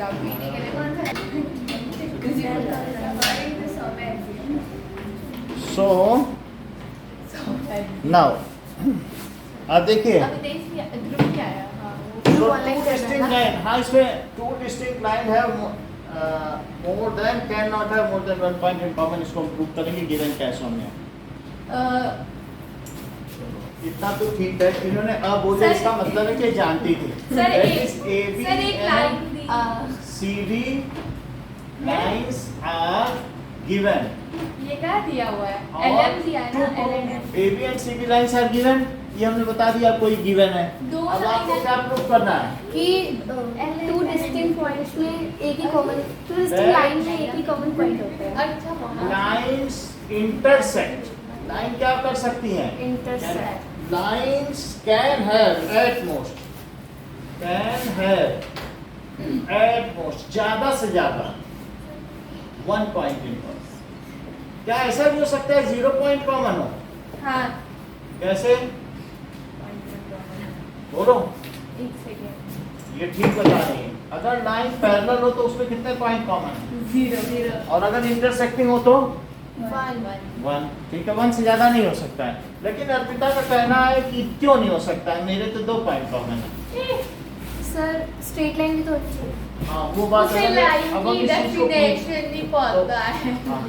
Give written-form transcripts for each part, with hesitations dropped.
बताओ पीने के लिए कौन सा सो नाउ अब देखिए ध्रुव क्या है? हाँ, टू डिस्टिंक्ट लाइन, हाँ इसमें टू डिस्टिंक्ट लाइन है more than can not have more than one point in common, इसको प्रूव करेंगे गिवन कैश ऑन में। इतना तो ठीक है, इन्होंने अब बोले इसका मतलब है कि जानती थी सर That एक is AB सर एक line the CD lines are given ये क्या दिया हुआ है? और LM दिया है ना, LM AB and CD lines are given, ये हमने बता दिया कोई गिवन है। दो अब आपको line क्या प्रूव करना है? कि टू डिस्टिंक्ट पॉइंट्स में एक ही कॉमन, टू डिस्टिंक्ट लाइन में एक ही कॉमन पॉइंट होते हैं। अच्छा लाइंस इंटरसेक्ट, लाइन क्या कर सकती हैं? Intersect. Lines can have at most ज्यादा से ज्यादा 1 point in common। क्या ऐसा भी हो सकता है 0 point कॉमन हो? हाँ कैसे बोलो, एक सेकेंड ये ठीक बता रही है। अगर लाइन पैरेलल हो तो उसमें कितने पॉइंट कॉमन है? 0 और अगर इंटरसेक्टिंग हो तो 1 1। ठीक है, 1 से ज्यादा नहीं हो सकता है। लेकिन अर्पिता का कहना है कि क्यों नहीं हो सकता है, मेरे तो 2 पॉइंट कॉमन है। सर स्ट्रेट लाइन भी तो होती है। हाँ वो बात उसे है। लाइन अब की हम इस चीज को डेफिनेशन नहीं पता है। हाँ।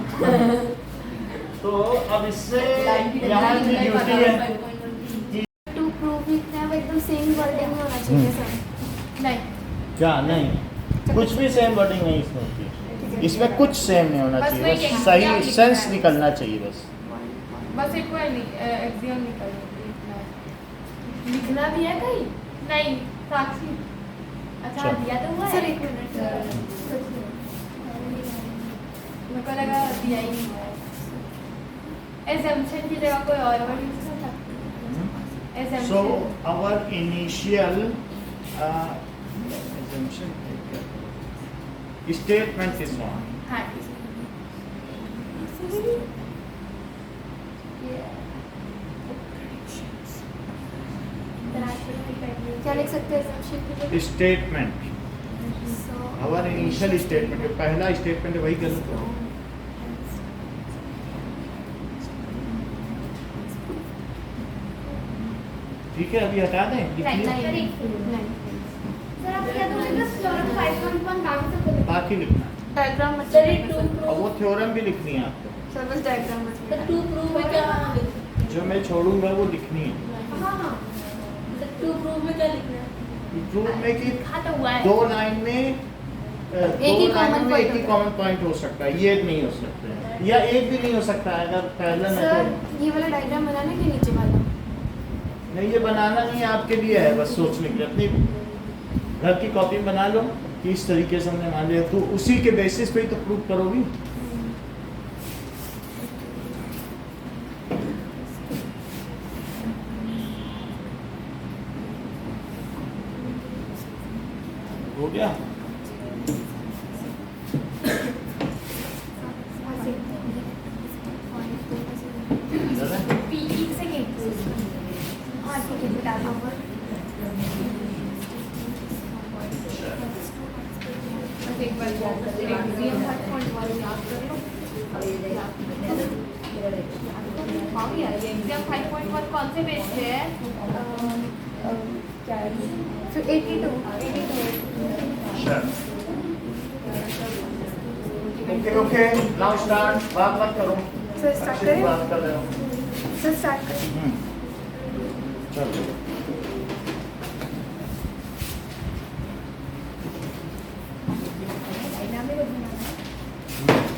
तो अब इससे लाइन की यहाँ की definition ड्यूटी नहीं है पता। टू प्रूव इट ना एकदम सेम वर्डिंग में होना चाहिए सर। नहीं क्या? नहीं, कुछ भी सेम वर्डिंग नहीं इसमें होती है। इसमें कुछ सेम नहीं होना बस चाहिए, वही बस कहना सही है, क्या सेंस लिखना है। निकलना चाहिए बस। बस एक बार एक्सियम निकल लिखना भी है कहीं नहीं साक्षी। अच्छा चल। दिया तो हुआ सर है। एक मिनट। मेरे को लगा दिया ही नहीं हुआ है। assumption की जगह कोई और वर्ड यूज कर सकते हैं। So assumption our initial statement is wrong. हाँ क्या लिख सकते हैं assumption की जगह? Statement, So, our initial statement, पहला statement है वही गलत है। ठीक है, अभी हटा दें लिख लिया? सर आप क्या बोलेंगे थ्योरम 5.1 बाकी लिखना है। डायग्राम मत सर, और वो थ्योरम भी लिखनी है आपको, सर बस डायग्राम मत टू प्रूव में क्या जो मैं छोड़ूंगा वो लिखनी है। टू प्रूव में क्या लिखना है? प्रूव में कि हाँ तो हुआ है। दो लाइन में एक ही common point एक ही कॉमन पॉइंट हो सकता है, ये नहीं हो सकता है, या एक भी नहीं हो सकता है अगर पहला सर मेथड। ये वाला डायग्राम बनाना कि नीचे वाला? नहीं, ये बनाना नहीं है, आपके लिए है, बस सोचने के लिए। अपनी घर की कॉपी बना लो कि इस तरीके से हमने मान लिया, तो उसी के बेसिस पे ही तो प्रूव करोगी। हो गया? चलें? एक सेकेंड। हाँ ठीक है बता दो। बस एक बार याद कर लो। एक्सियम 5.1 याद कर लो। हाँ यार ये एक्सियम 5.1 कौन से पेज पे है? क्या है? So 82. Sure. Okay, now start. बात मत करो। सर स्टार्ट अच्छे से करें? बात कर रहे हो। सर स्टार्ट करें? चलो।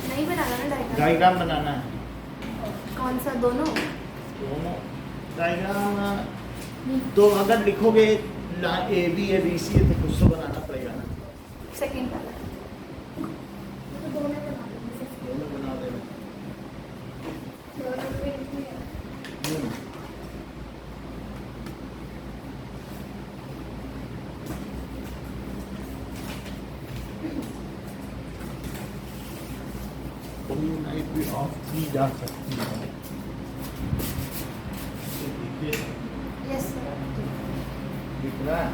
नहीं बनाना ना डायग्राम? डायग्राम बनाना है। कौन सा दोनों? दोनों डायग्राम तो अगर लिखोगे ए बी ए बी सी तो कुछ तो बनाना पड़ेगा ना। सेकेंड वाला। दोनों बना देना। लाइट भी ऑफ की जा सकती है। तो देखिए यस सर। दिख रहा है।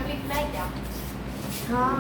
लिखना है क्या? हाँ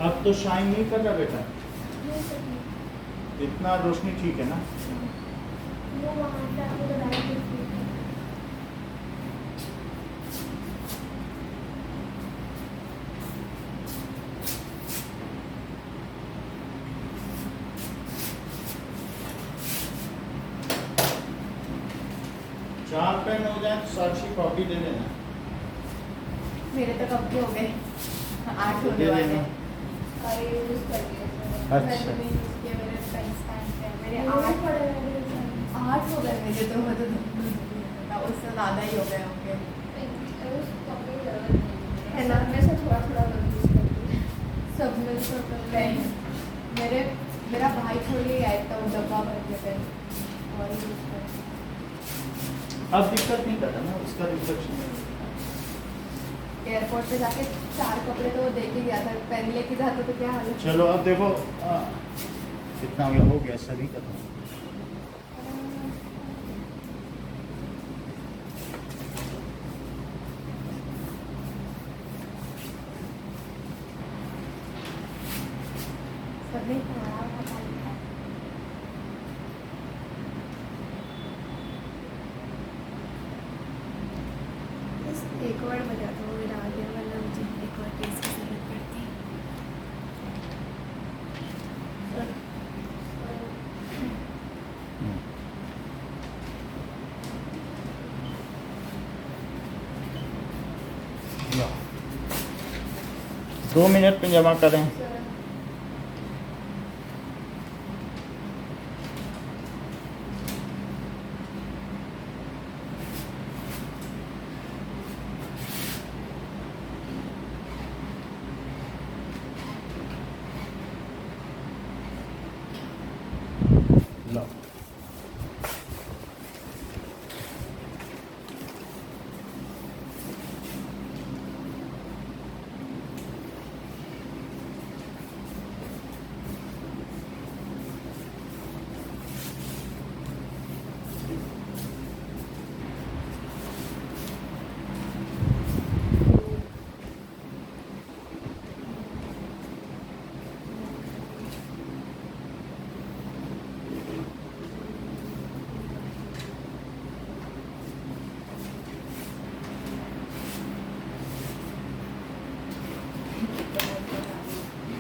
अब तो शाइन नहीं कर रहा बेटा, इतना रोशनी ठीक है ना? वो वहाँ पे आपको लगाया है। चार पेन हो जाए तो साक्षी कॉपी दे देना। मेरे तो कब के हो गए, 8 दे होने वाले देना। हैं। और ये यूज कर लिया अच्छा। मैंने यूज किया, मेरे पेन स्टैंड पे मेरे वो 8 पड़े हैं। 8 हो गए मेरे तो, मतलब उससे ज़्यादा ही हो गए होंगे, है ना, मैं सब थोड़ा थोड़ा यूज करती हूँ। सब में सब पेन। मेरा भाई थोड़ी आया था वो डब्बा भर के पेन और यूज कर। अब दिक्कत नहीं कर रहा ना उसका रिफ्लेक्शन। एयरपोर्ट पे जाके 4 कपड़े तो वो दे के गया था, पहन लेके जाता तो क्या हाल है। चलो अब देखो कितना हो गया सभी का। सबने खाया था। एक और बजा दो, मेरा आ गया, वरना मुझे एक और टेस्ट की जरूरत पड़ती है। लो, 2 मिनट में जमा करें। लो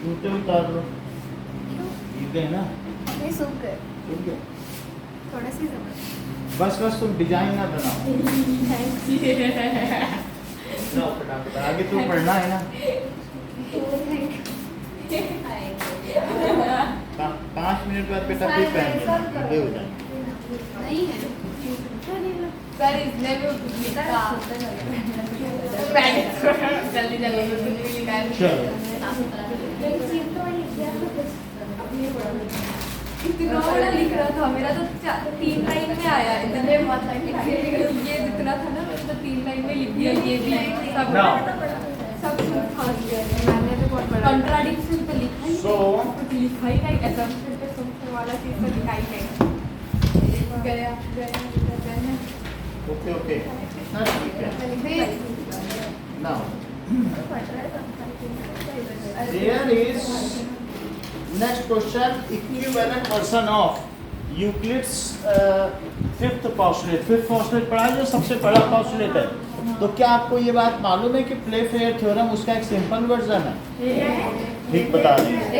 जूते उतार लो, जूते हैं ना, ये सूख गए, ठीक है। थोड़ा सी जबरदस्त। बस बस तुम डिजाइन ना बनाओ। थैंक जाओ फटाफट, आगे तो पढ़ना है ना। यू। 5 मिनट बाद बेटा फिर पहन लेना, ये हो जाए। नहीं है सर इसने भी लिखा जल्दी जल्दी लिखा चलो इतना बड़ा लिख रहा था, मेरा तो 3 लाइन में आया, इतने बहुत लाइन ये जितना था ना तो 3 लाइन में लिख दिया, ये भी सब Now. सब फंस गया। मैंने तो बहुत बड़ा कॉन्ट्राडिक्शन पे लिखा ही So. कुछ लिखा ही नहीं, assumption पे सुनने वाला चीज तो लिखा ही नहीं। गया गया गया ओके ओके, हाँ ठीक है। Now there is next question, equivalent version of Euclid's fifth postulate। Fifth postulate पढ़ा जो सबसे बड़ा postulate है। तो क्या आपको ये बात मालूम है कि प्लेफेयर थ्योरम उसका एक सिंपल वर्जन है? ठीक बता दीजिए।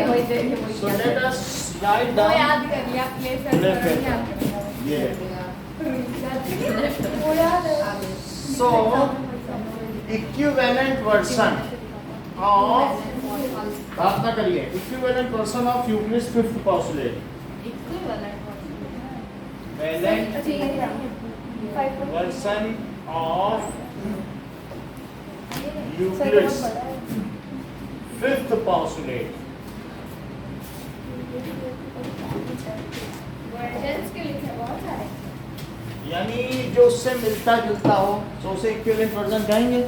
So let us write वो down याद कर लिया, Playfair। ये so equivalent version of, बात ना करिए, equivalent version of Euclid's fifth postulate। Equivalent version of Euclid's fifth postulate। यानी जो उससे मिलता जुलता हो तो उसे इक्विवेलेंट वर्जन कहेंगे।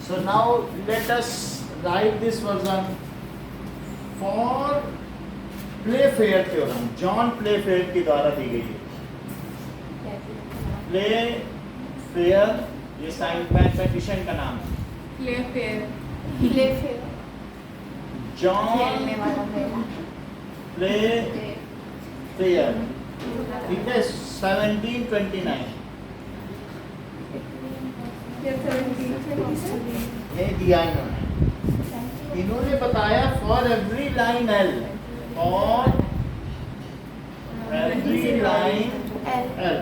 So now let us right this version for Playfair theorem, John Playfair के द्वारा दी गई है। प्लेफेयर ये साइंस मैथमेटिशियन का नाम है। जॉन प्लेफेयर, ठीक है, 1729 ये दिया इन्होंने बताया for every line L, for every line L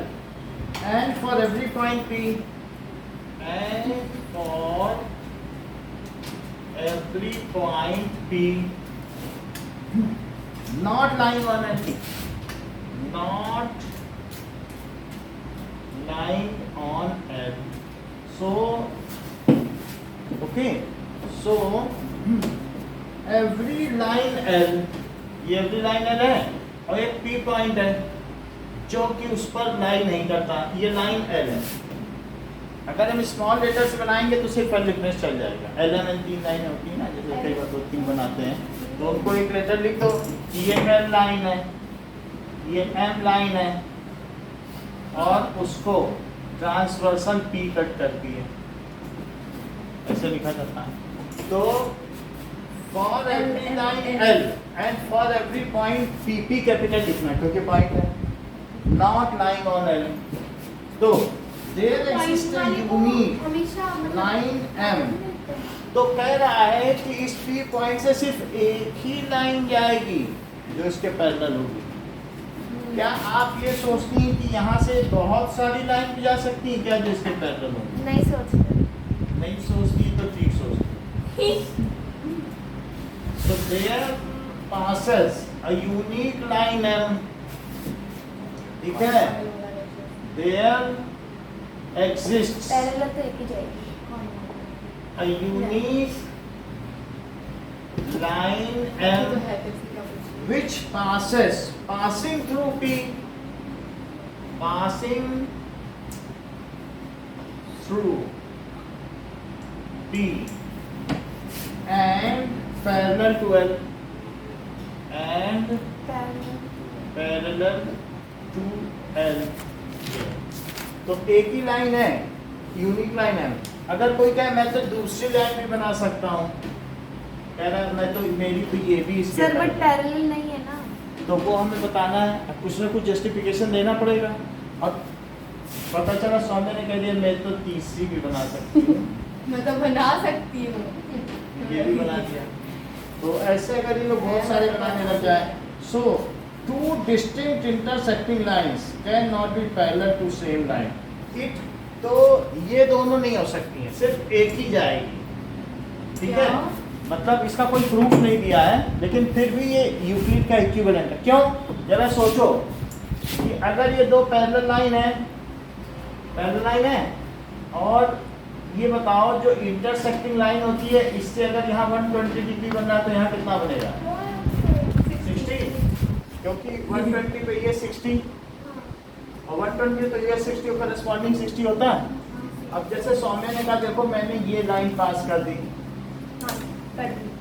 and for every point P, and for every point P not line 1 and 2, not line on L. So okay, so every line L, ये every line L है और एक P point है जो कि उस पर लाई नहीं करता, ये लाइन L है। अगर हम स्मॉल लेटर से बनाएंगे तो सिर्फ एल लिखने से चल जाएगा। एल एम एन 3 लाइन होती है ना, जैसे कई बार 2-3 बनाते हैं, तो उनको एक लेटर लिख दो। ये एल लाइन है, ये एम लाइन है, और उसको ट्रांसवर्सल पी कट कर दिए, ऐसे लिखा जाता है। तो for every line L and for every point P, P capital लिखना है क्योंकि पॉइंट है, नॉट लाइंग ऑन एल। तो देयर एक्सिस्ट यूनिक हमेशा लाइन एम। तो कह रहा है कि इस पी पॉइंट से सिर्फ एक ही लाइन जाएगी जो इसके पैरेलल होगी। क्या आप ये सोचती हैं कि यहाँ से बहुत सारी लाइन भी जा सकती हैं क्या जो इसके पैरेलल होंगी? नहीं सोचते। नहीं सोचती तो ठीक सोचती। So there passes a unique line M, ठीक है? There exists पैरेलल तो एक ही जाएगी। a unique line M which passes, passing through P, passing through P and parallel to L and parallel to L। तो एक ही लाइन है, unique line है। अगर कोई कहे मैं तो दूसरी लाइन भी बना सकता हूँ, कह रहा है मैं तो मेरी तो ये भी इसके सर बट parallel। पैरेलल नहीं है ना। तो वो हमें बताना है, अब कुछ ना कुछ जस्टिफिकेशन देना पड़ेगा। और पता चला सौम्य ने कह दिया मैं तो तीसरी भी बना सकती हूँ, मैं तो बना सकती हूँ। ये भी बना दिया। तो ऐसे अगर ये लोग बहुत सारे बनाने लग जाए, so two distinct intersecting lines can not be parallel to same line. It, तो ये दोनों नहीं हो सकती हैं, सिर्फ एक ही जाएगी, ठीक है? क्या? मतलब इसका कोई प्रूफ नहीं दिया है, लेकिन फिर भी ये यूक्लिड का इक्विवेलेंट है। क्यों? जरा सोचो कि अगर ये दो पैरेलल लाइन है, और ये बताओ जो इंटरसेक्टिंग लाइन होती है इससे अगर यहाँ 120 डिग्री बन रहा है तो यहाँ कितना बनेगा? 60, क्योंकि 120 पे ये 60 और 120 तो ये 60 और करस्पॉन्डिंग 60 होता है। अब जैसे सौम्य ने कहा देखो मैंने ये लाइन पास कर दी,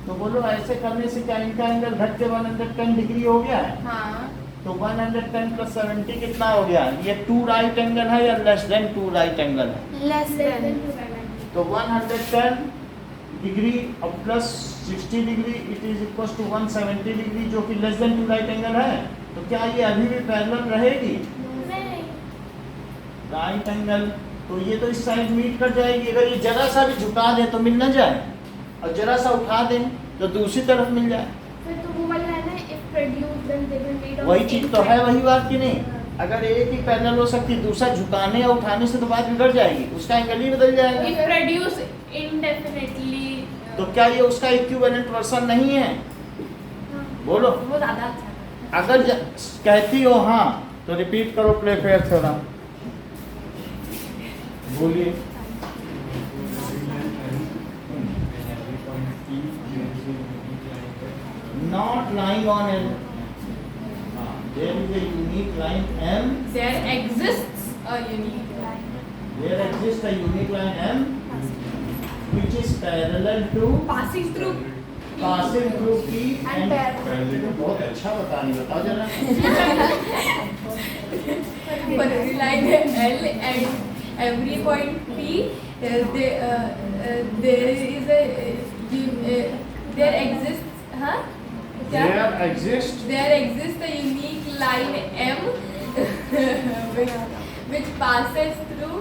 तो बोलो ऐसे करने से क्या इनका एंगल घट के 110 डिग्री हो गया है? हाँ, तो 110 प्लस 70 कितना हो गया? ये 2 राइट एंगल है या लेस देन 2 राइट एंगल है? Less than. तो 110 डिग्री और plus 60 degree it is equal to 170 degree जो कि लेस देन 2 राइट एंगल है। तो क्या ये अभी भी पैरेलल रहेगी? राइट एंगल, तो ये तो इस साइड मीट कर जाएगी। अगर ये जरा सा भी झुका दे तो मिल ना जाए, और जरा सा उठा दें तो दूसरी तरफ मिल जाए। फिर तो वो वाला है ना, if produced then they will meet on वही same चीज तो है, side। वही बात की नहीं। अगर एक ही पैरेलल हो सकती, दूसरा झुकाने या उठाने से तो बात बिगड़ जाएगी, उसका एंगल ही बदल जाएगा। if produce indefinitely, तो क्या ये उसका इक्विवेलेंट वर्सन नहीं है? बोलो। वो ज्यादा अच्छा है। अगर कहती हो हाँ तो रिपीट करो प्लेफेयर थ्योरम, बोलिए। Not lying on L. There is a unique line M. There exists a unique line. There exists a unique line M, which is parallel to Passing through P and parallel to। बहुत अच्छा बतानी, बताओ जरा। Parallel line है L and every point P. There is a there exists, huh? क्या? There exists a unique line M which passes through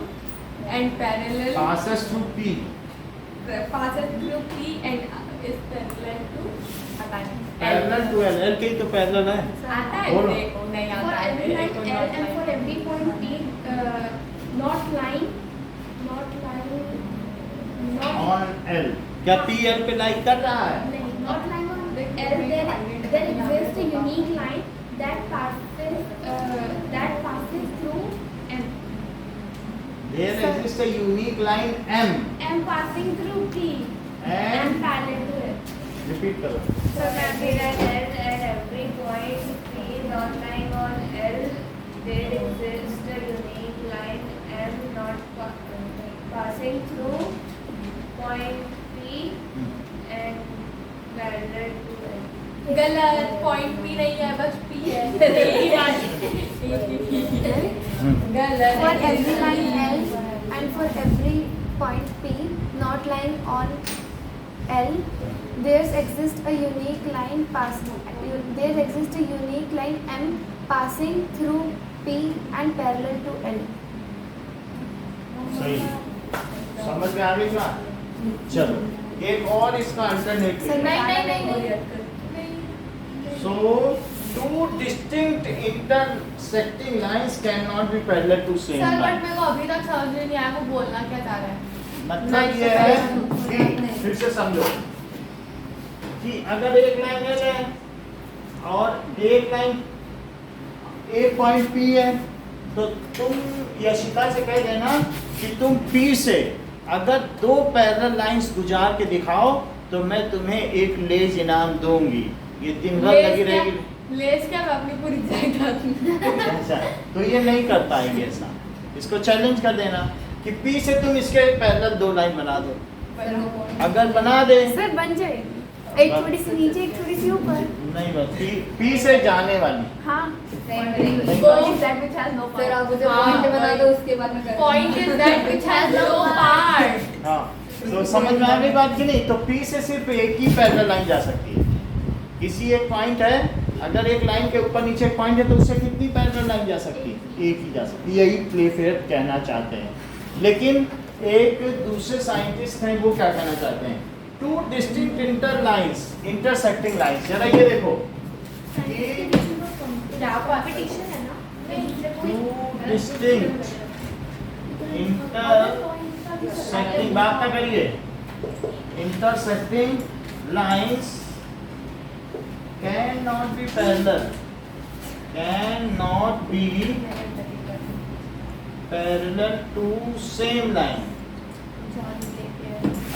and parallel Passes through P. passes through P and is parallel to Parallel to L. L के तो parallel है। आता है बोलो। देखो, नहीं For आता है every देखो, point L not and for like- every point P, not line, not On L। क्या P L पे लाइक कर रहा है? not line on L. There exists a unique line that passes through M. There exists a unique line M M passing through P and and parallel to it. repeat करो। So that be that L at every point P not lying on L, there exists a unique line M not passing गलत, point भी नहीं है, बस P है। गलत। For every line L and for every point P not lying on L, there exists a unique line M passing through P and parallel to L. सही, समझ में आ गई बात? चलो एक और इसका अल्टरनेटिव। नहीं। So two distinct intersecting lines cannot be parallel to same sir but line. मेरे को अभी तक समझ में नहीं आया वो बोलना क्या चाह रहा है। मतलब ये है कि फिर से समझो कि अगर एक लाइन है और एक लाइन एक पॉइंट P है, तो तुम यशिका से कह देना कि तुम P से अगर दो पैरेलल लाइंस गुजार के दिखाओ तो मैं तुम्हें एक लेज इनाम दूंगी। ये दिन भर लगी रहेगी। लेस क्या मैं अपनी पूरी जायदाद अच्छा, तो ये नहीं कर पाएंगे ऐसा। इसको चैलेंज कर देना कि P से तुम इसके पैरेलल दो लाइन बना दो। अगर बना दे सर बन जाएगी, एक थोड़ी सी नीचे एक थोड़ी सी ऊपर। नहीं बस P से जाने वाली। हाँ फिर आप मुझे पॉइंट बना दो उसके बाद में point is that which has no part. हाँ, तो समझ में आ गई बात कि नहीं? तो P से सिर्फ एक ही पैरेलल लाइन जा सकती है। किसी एक पॉइंट है, अगर एक लाइन के ऊपर नीचे एक पॉइंट है तो उससे कितनी पैरेलल लाइन जा सकती है? एक ही जा सकती है। यही प्लेफेयर कहना चाहते हैं। लेकिन एक दूसरे साइंटिस्ट हैं, वो क्या कहना चाहते हैं? To distinct intersecting lines. जरा ये देखो कॉम्पिटिशन है ना। टू डिस्टिंक्ट इंटरसेक्टिंग, बात ना करिए, intersecting lines cannot be parallel to same line।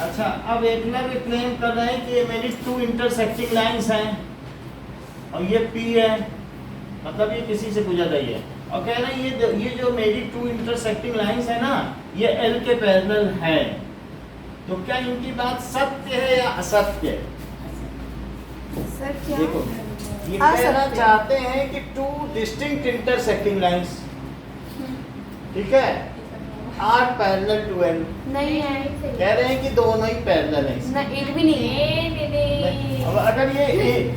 अच्छा, अब एकलव्य क्लेम कर रहे हैं कि ये मेरी टू इंटरसेक्टिंग लाइंस हैं और ये P है, मतलब ये किसी से गुजर रही है और कह रहे हैं ये जो मेरी टू इंटरसेक्टिंग लाइंस है ना, ये L के पैरेलल है। तो क्या इनकी बात सत्य है या असत्य? सर क्या? देखो, ये कहना चाहते हैं कि टू डिस्टिंक्ट इंटरसेक्टिंग लाइंस, ठीक है, आर पैरेलल टू L। नहीं है, कह रहे हैं कि दोनों ही पैरेलल हैं। ना एक भी नहीं है। अब अगर ये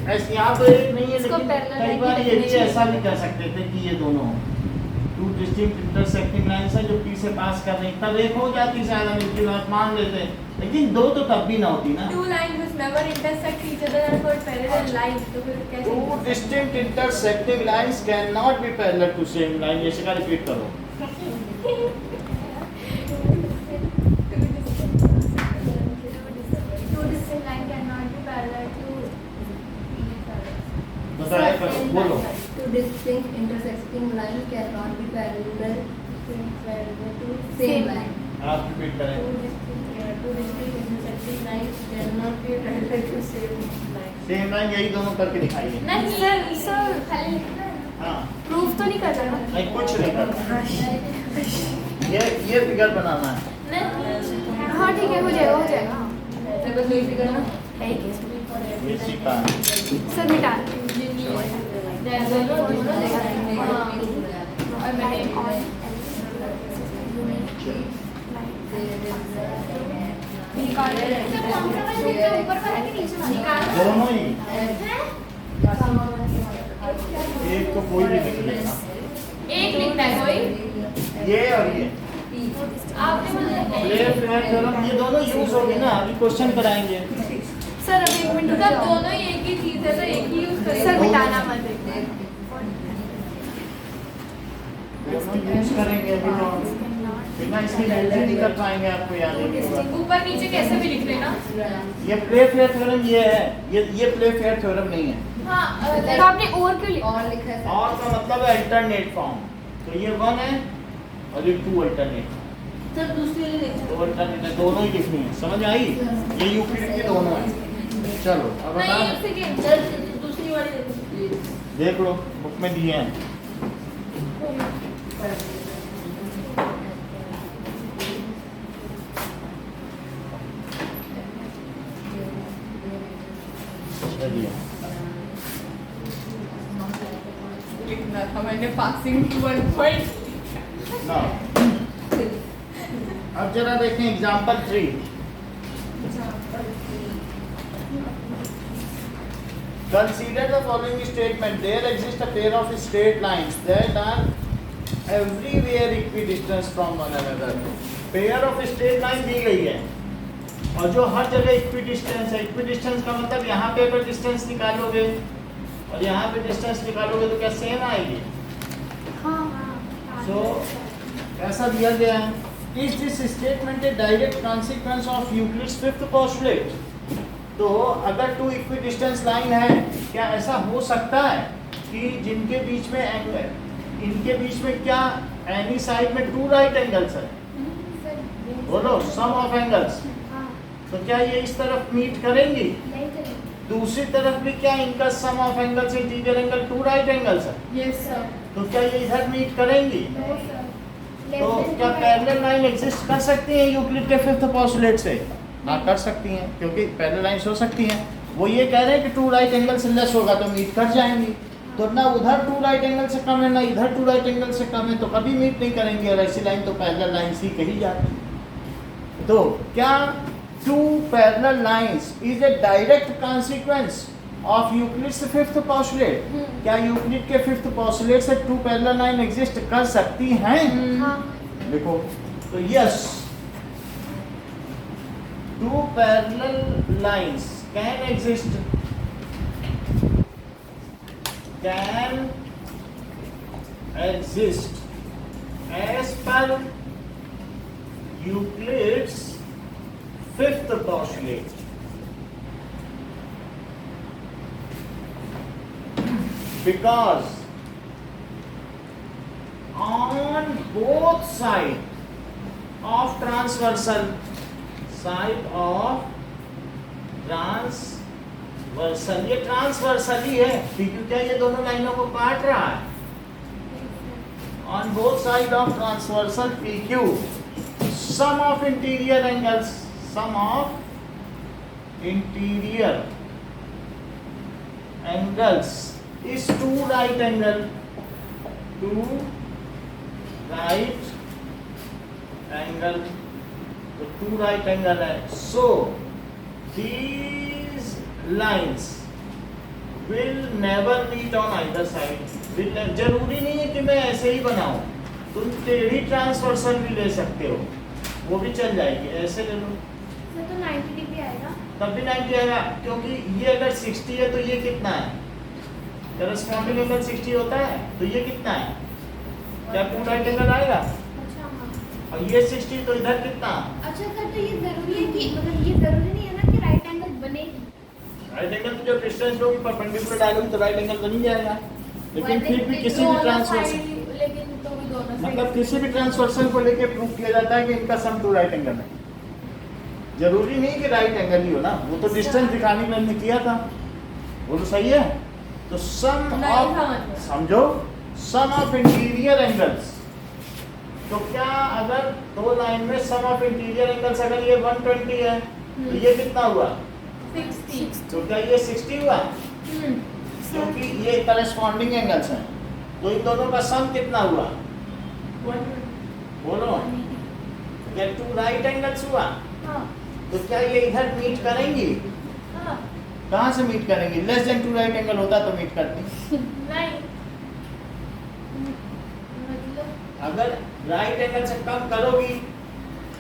ऐसे यहाँ तो एक नहीं है, इसको लेकिन parallel कई line बार की ये भी definition ऐसा भी कह सकते थे कि ये दोनों टू डिस्टिंक्ट इंटरसेक्टिंग लाइंस है जो P से पास कर रही हैं, तब एक हो जाती शायद, हम इसकी बात मान लेते हैं, लेकिन दो तो तब भी ना होती ना। Two lines which never intersect each other are called parallel lines। तो फिर कैसे? Two distinct intersecting lines cannot be parallel to same line। ये शिका रिपीट करो। Two distinct line cannot be parallel to बताया करो, बोलो। Two distinct intersecting lines cannot be parallel to same line. आप रिपीट करें। Two distinct intersecting lines cannot be parallel to same line. Same line यही दोनों करके दिखाइए। नहीं सर खाली लिखना है। हाँ, प्रूफ तो नहीं कर रहा। नहीं कुछ नहीं करना, ये फिगर बनाना है। हाँ ठीक है, हो जाएगा हो जाएगा। सर बस वही फिगर ना। है कि इसमें? ये सीखा है। सर मिटा और मैंने दोनों ही, एक तो कोई भी लिख लेना, एक लिखना है कोई। ये और ये आपने मुझे प्लेयर फेयर थ्योरम, ये दोनों यूज होगी ना, अभी क्वेश्चन कराएंगे। सर अभी एक मिनट रुक सर जाओ। दोनों ही एक ही चीज है तो एक ही यूज करेंगे। सर मिटाना मत। दोनों यूज करेंगे अभी तो, बिना इसकी यूज ही नहीं कर पाएंगे, आपको याद नहीं होगा। ऊपर नीचे कैसे भी लिख लेना। ये प्ले फेयर थ्योरम ये है, ये प्ले फेयर थ्योरम नहीं है। हाँ तो आपने और क्यों लिखा? और लिखा है और का मतलब है अल्टरनेट फॉर्म, तो ये वन है और ये टू अल्टरनेट, सर दूसरी वाली देखो। दो अल्टरनेट है, दोनों ही लिखनी है, समझ आई? ये यूक्लिड की दोनों है। चलो अब नहीं बता, एक सेकेंड। सर दूसरी वाली देखो। देख लो बुक में दिए हैं। चलिए था मैंने पासिंग 1 पॉइंट। Now, अब जरा देखें example 3। Consider the following statement. There exists a pair of straight lines that are everywhere equidistant from one another. Pair of straight line दी गई है और जो हर जगह इक्विडिस्टेंस है। इक्विडिस्टेंस का मतलब यहाँ पे अगर डिस्टेंस निकालोगे और यहाँ पे डिस्टेंस निकालोगे तो क्या सेम आएगी? So ऐसा दिया गया है। Is this statement a direct consequence of Euclid's fifth postulate? तो अगर टू इक्विडिस्टेंस लाइन है, क्या ऐसा हो सकता है कि जिनके बीच में एंगल, इनके बीच में क्या एनी साइड में टू राइट एंगल्स है? बोलो, सम ऑफ एंगल्स। तो क्या ये इस तरफ मीट करेंगी? दूसरी तरफ भी क्या इनका sum of angles interior angle two right angles है? Yes sir. तो क्या ये इधर मीट करेंगी? तो क्या पैरेलल लाइन एग्जिस्ट कर सकती है यूक्लिड के फिफ्थ पोस्टुलेट से? हाँ, कर सकती हैं, क्योंकि पैरेलल लाइंस हो सकती हैं। वो ये कह रहे हैं कि टू राइट एंगल से लेस होगा तो मीट कर जाएंगी। तो ना उधर टू राइट एंगल से कम है ना इधर टू राइट एंगल से कम है, तो कभी मीट नहीं करेंगे। और ऐसी लाइन तो पैरेलल लाइंस ही कही जाती है। तो क्या two parallel lines is a direct consequence of Euclid's fifth postulate? क्या यूक्लिड के फिफ्थ पोस्टुलेट से टू पैरेलल लाइन एग्जिस्ट कर सकती हैं? देखो, तो yes, two parallel lines can exist as per Euclid's fifth postulate. Because on both sides of transversal ये transversal ही है, क्योंकि क्या ये दोनों लाइनों को काट रहा है। On both side of transversal PQ, sum of interior angles is two right angle, तो टू राइट एंगल है। So these lines will never meet on either side. जरूरी नहीं है कि मैं ऐसे ही बनाऊं, तुम टेढ़ी ट्रांसवर्सल भी ले सकते हो, वो भी चल जाएगी। ऐसे ले लो तो 90 डिग्री आएगा, तब भी 90 आएगा, क्योंकि ये अगर 60 है तो ये कितना है? करस्पॉन्डिंग एंगल 60 होता है, तो ये कितना है? क्या टू राइट एंगल आएगा? और ये 60, तो इधर कितना? अच्छा सर, तो ये जरूरी है कि मतलब ये जरूरी नहीं है ना कि राइट एंगल बनेगी? राइट एंगल तो जब डिस्टेंस होगी परपेंडिकुलर डालोगी तो राइट एंगल बन ही जाएगा। लेकिन फिर भी किसी भी ट्रांसवर्सल, लेकिन तो भी दोनों मतलब किसी भी ट्रांसवर्सल को लेके प्रूव किया जाता है कि इनका सम टू राइट एंगल है। जरूरी नहीं कि राइट एंगल ही हो ना, वो तो डिस्टेंस दिखाने में हमने किया था, वो तो सही है। तो सम ऑफ, समझो, सम ऑफ इंटीरियर एंगल्स, तो क्या अगर दो लाइन में सम ऑफ इंटीरियर एंगल्स अगर ये 120 है तो ये कितना हुआ? 60। तो क्या ये 60 हुआ? क्योंकि ये करस्पॉन्डिंग एंगल्स हैं, तो इन दोनों का सम कितना हुआ? बोलो, क्या टू राइट एंगल्स हुआ? तो क्या ये इधर मीट करेंगी? कहाँ से मीट करेंगी? Less than two right angle होता तो मीट करती। अगर राइट एंगल से कम करोगी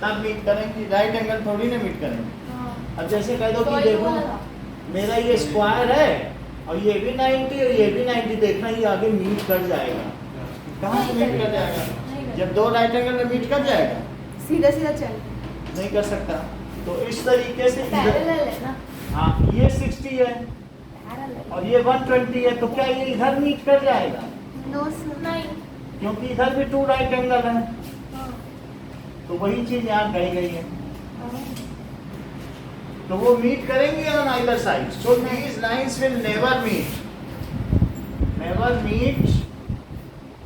तब मीट करेंगी, राइट एंगल थोड़ी ना मीट करेंगी। अब जैसे कह दो कि देखो मेरा ये स्क्वायर है और ये भी 90 और ये भी 90, देखना ये आगे मीट कर जाएगा। कहाँ से मीट कर जाएगा? जब दो राइट एंगल में मीट कर जाएगा, सीधा सीधा चल नहीं कर सकता। तो इस तरीके से पैरेलल है ना, हाँ, ये 60 है और ये 120 है, तो क्या ये इधर मीट कर जाएगा? नो सर, नहीं, क्योंकि इधर भी टू राइट एंगल है। तो वही चीज यहाँ कही गई है, तो वो मीट करेंगे on either side. So these lines will never meet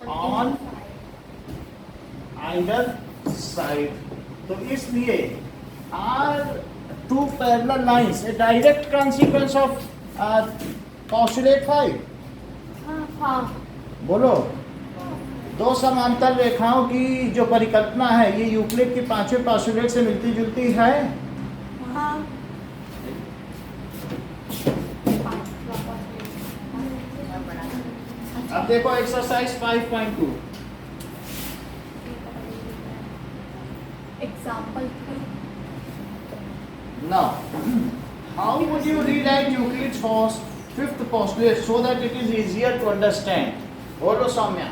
on either side. तो इसलिए are two parallel lines a direct consequence of postulate 5? हाँ, बोलो, दो समांतर रेखाओं की जो परिकल्पना है ये यूक्लिड के पांचवें पोस्टुलेट से मिलती जुलती है। हाँ अब देखो exercise 5.2। Example Now, how would you rewrite Euclid's fifth postulate so that it is easier to understand? बोलो Saumya.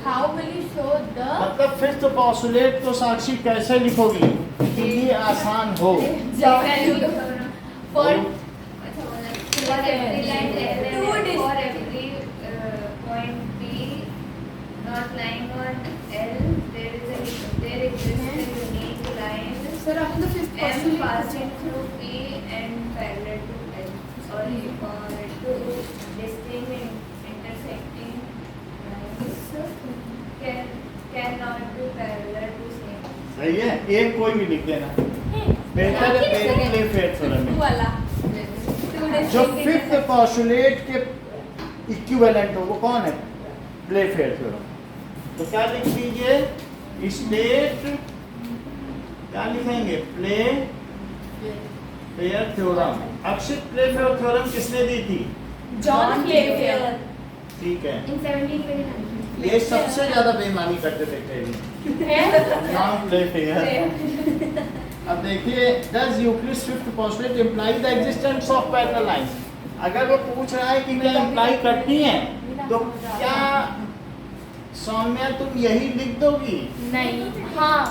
How will you show the मतलब फिफ्थ पोस्टुलेट को साक्षी कैसे लिखोगी कि ये आसान हो? For For every line Two L, dis- for every point P not lying on L, there exists a unique line sir आपने तो fifth M postulate passing through P and parallel to L. Sorry, for two distinct intersecting lines cannot be parallel to same. सही है, एक कोई भी लिख देना। बेहतर है प्ले फेयर थ्योरम में। वाला जो फिफ्थ पोस्टुलेट के इक्विवेलेंट हो वो कौन है? Play fair theorem. तो क्या लिख दीजिए? स्टेट क्या लिखेंगे? Play fair theorem. अक्षित प्ले फेयर थ्योरम किसने दी थी? John Playfair. ठीक है, इन 1729 ये सबसे ज्यादा बेईमानी करते थे ट्रेनिंग। John play fair. अब देखिए, does Euclid's fifth postulate imply the existence of parallel lines? अगर वो पूछ रहा है कि क्या इम्प्लाई करती हैं, तो क्या सौम्या तुम यही लिख दोगी? नहीं हाँ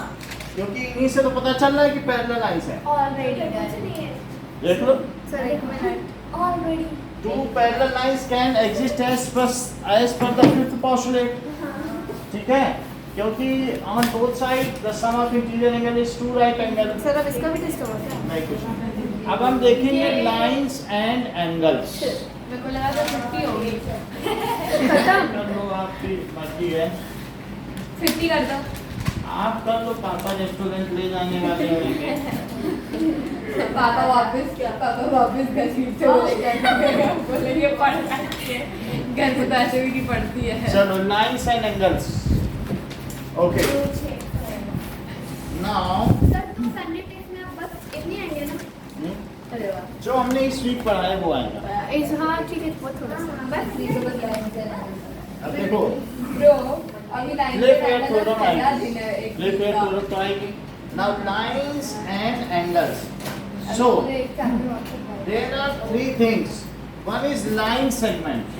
क्योंकि इन्हीं से तो पता चल रहा है कि पैरेलल लाइंस है। ऑलरेडी देख लो, सर एक minute already two parallel lines can exist as per the fifth postulate। ठीक है, क्योंकि on both sides the sum of interior angle is 2 right angle। Sir अब इसका भी टेस्ट होगा क्या? नहीं कुछ नहीं। अब हम देखेंगे लाइंस एंड एंगल्स। मेरे को लगा था 50 होगी। कर लो, आपकी मर्जी है। 50 कर दो। आप कर लो, पापा रेस्टोरेंट ले जाने वाले होंगे। पापा वापस घसीट से बोलेगा बोलेंगे पढ़ सकती है, घर पे पैसे भी नहीं पड़ती है। चलो, lines and angles. Okay, now sir तो करने टेस्ट में आप बस इतनी आएंगे ना? अरे वाह जो हमने इस वीक पढ़ा है वो आएगा। इस हाँ ठीक है वो थोड़ा सा बस अब देखो, ब्रो अभी लाइन प्ले फेयर थ्योरम आएगी। प्ले फेयर थ्योरम तो आएगी। Now lines and angles. So there are three things. One is line segment.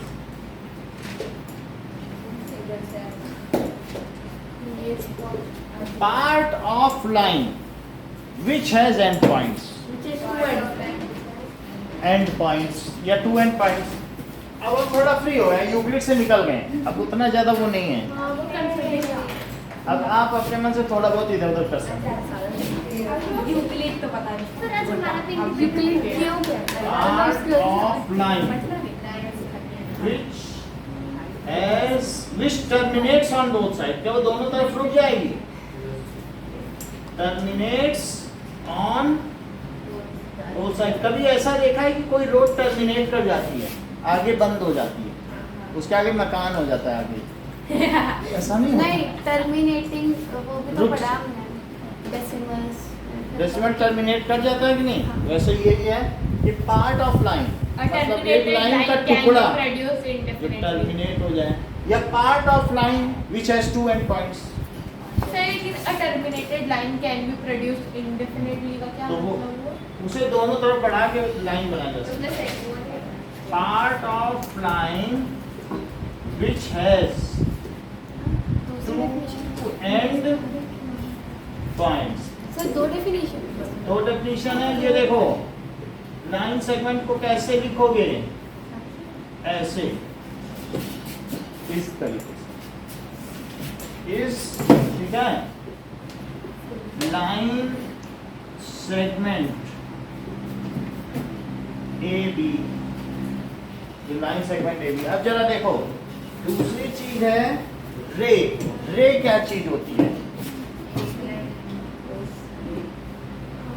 Part of line which has endpoints. Endpoints या two endpoints. अब हम थोड़ा फ्री हो गए, यूक्लिड से निकल गए, अब उतना ज्यादा वो नहीं है। हाँ वो कंफ्यूजन अब आप अपने मन से थोड़ा बहुत इधर उधर कर सकते हैं। यूक्लिड तो पता नहीं। सर आज हमारा तो यूक्लिड क्यों Part of line which terminates on both sides। क्या वो दोनों तरफ रुक जाएगी? Terminates on both sides। कभी ऐसा देखा है कि कोई रोड टर्मिनेट कर जाती है, आगे बंद हो जाती है, उसके आगे मकान हो जाता है आगे? ऐसा नहीं होता। नहीं टर्मिनेटिंग वो भी तो रुक- पढ़ा हमने डेसिमल्स डेसिमल टर्मिनेट कर जाता है कि नहीं? वैसे यही है कि पार्ट ऑफ लाइन मतलब एक लाइन का टुकड़ा जो टर्मिनेट हो जाए, या part of line which has two end points. a terminated line can be produced indefinitely का क्या तो वो मतलब हुआ? उसे दोनों तरफ बढ़ा के लाइन बना जा सकता है। Part of line which has two end points. Sir दो डेफिनेशन दो डेफिनेशन है, ये देखो, लाइन सेगमेंट को कैसे लिखोगे? ऐसे, इस तरीके से, इस, ठीक है, लाइन सेगमेंट ए बी, ये लाइन सेगमेंट ए बी। अब जरा देखो, दूसरी चीज है रे। रे क्या चीज होती है?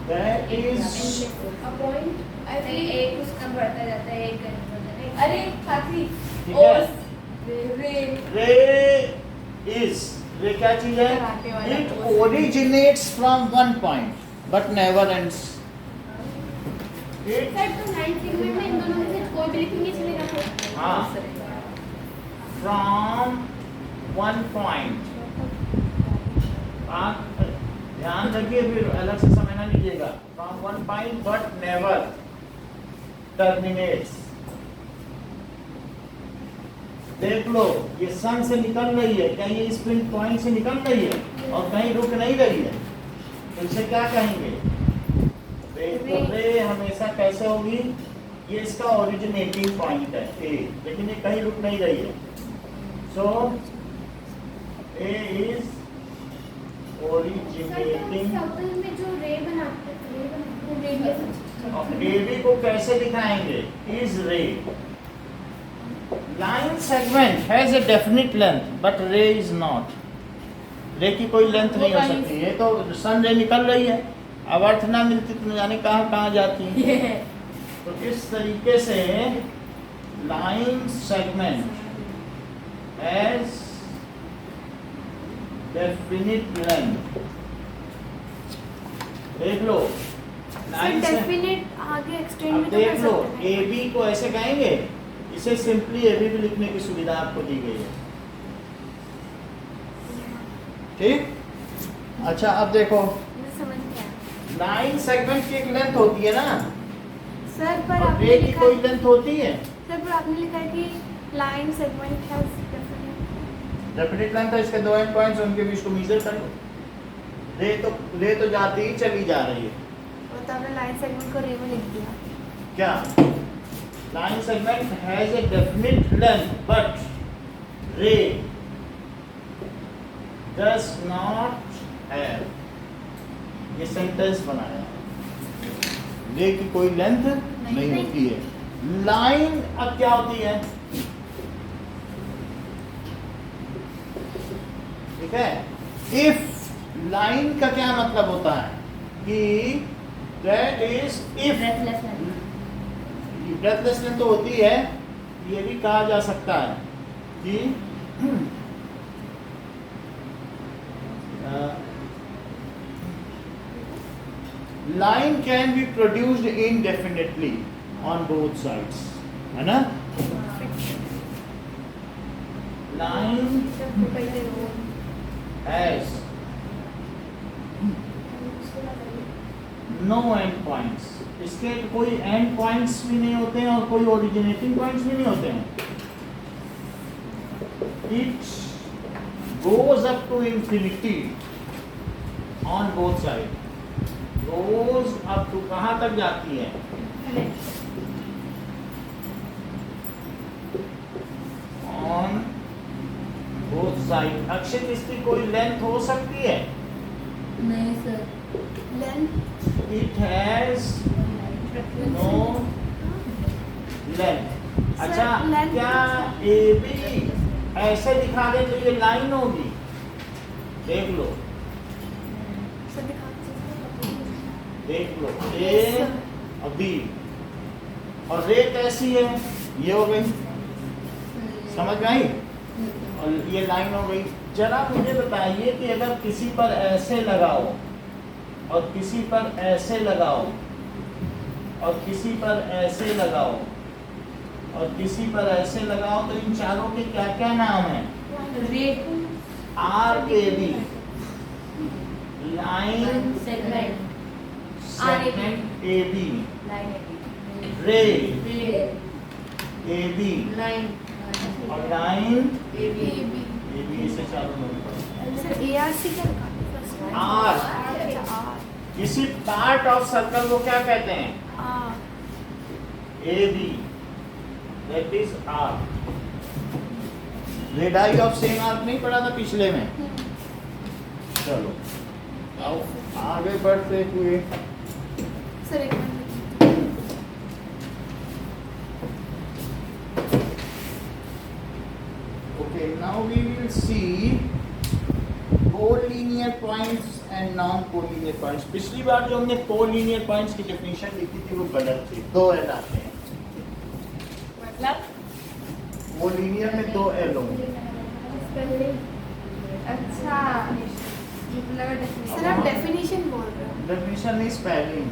That is A point नहीं, एक उसका बढ़ता जाता है, एक घट जाता है। अरे साथी ठीक है। ओस रे रे is ये क्या चीज है? कराटे वाला It pose। originates from one point but never ends. It sir तो 9 सेगमेंट में इन दोनों में से कोई भी लिखेंगे चलेगा फिर? हाँ from one point। आप ध्यान रखिए फिर अलग से समझना लीजिएगा। From one point but never terminates। देख लो ये सन से निकल रही है, क्या ये इस पिन पॉइंट से निकल रही है और कहीं रुक नहीं रही है, तो इसे क्या कहेंगे? रे हमेशा कैसे होगी? ये इसका ओरिजिनेटिंग पॉइंट है ए, लेकिन ये कहीं रुक नहीं रही है। सो ए इज ओरिजिनेटिंग। सर्कल में जो रे बनाते हैं रेडियस ए बी को कैसे दिखाएंगे? इज रे। Line segment has a definite length but रे इज नॉट। रे की कोई लेंथ नहीं हो सकती। ये तो सन रे निकल रही है, अब अर्थ ना मिलती तो न जाने कहाँ कहाँ जाती है। तो इस तरीके से line segment has definite length. देख लो लाइन से डेफिनेट आगे एक्सटेंड अब भी तो देख कर लो सकते हैं। ए बी को ऐसे कहेंगे, इसे सिंपली ए बी भी लिखने की सुविधा आपको दी गई है। ठीक, अच्छा अब देखो मुझे समझ नहीं आया लाइन सेगमेंट की एक लेंथ होती है ना, सर, पर और आपने रे की लिखा कोई लेंथ होती है। सर पर आपने लिखा है कि line segment has definite length है, इसके दो एंड पॉइंट्स उनके बीच को मेजर कर लो। रे तो जाती ही चली जा रही है। तो आपने लाइन सेगमेंट को रे में लिख दिया। क्या line segment has a definite length but रे डज नॉट हैव। ये सेंटेंस बनाया, रे की कोई लेंथ नहीं होती है। लाइन अब क्या होती है? ठीक है, इफ लाइन का क्या मतलब होता है कि that is if breathless length तो होती है, ये भी कहा जा सकता है कि line can be produced indefinitely on both sides, है ना? Line has no end points. इसके कोई एंड पॉइंट्स भी नहीं होते हैं और कोई ओरिजिनेटिंग पॉइंट्स भी नहीं होते हैं। It goes up to infinity on both side. Goes up to कहाँ तक जाती है? On both side. अक्षित इसकी कोई लेंथ हो सकती है? नहीं sir. Length it has no length. अच्छा, length- क्या ए बी ऐसे दिखा दे तो ये लाइन होगी? देख लो, सर दिखा देख लो, ए और बी, और रे कैसी है? ये हो गई, समझ में आई? और ये लाइन हो गई। जरा मुझे बताइए कि अगर किसी पर ऐसे लगाओ और किसी पर ऐसे लगाओ और किसी पर ऐसे लगाओ और किसी पर ऐसे लगाओ तो इन चारों के क्या क्या नाम है? आर के B, line segment segment A B, ray A B line और line A B A B, से चारों में सर ARC क्या लिखा फर्स्ट आर। अच्छा आर किसी पार्ट ऑफ सर्कल को क्या कहते हैं? Arc A B, that is arc. Radii of same arc नहीं पढ़ा था पिछले में? चलो आओ आगे बढ़ते हुए। सर एक minute Okay, now we will see collinear points and non-collinear points. पिछली बार जो हमने collinear points की definition लिखी थी वो गलत थी। दो एल आते हैं। मतलब collinear में दो एल होंगे। अच्छा मुझे लगा definition। सर आप डेफिनेशन बोल रहे हो। डेफिनेशन नहीं, स्पेलिंग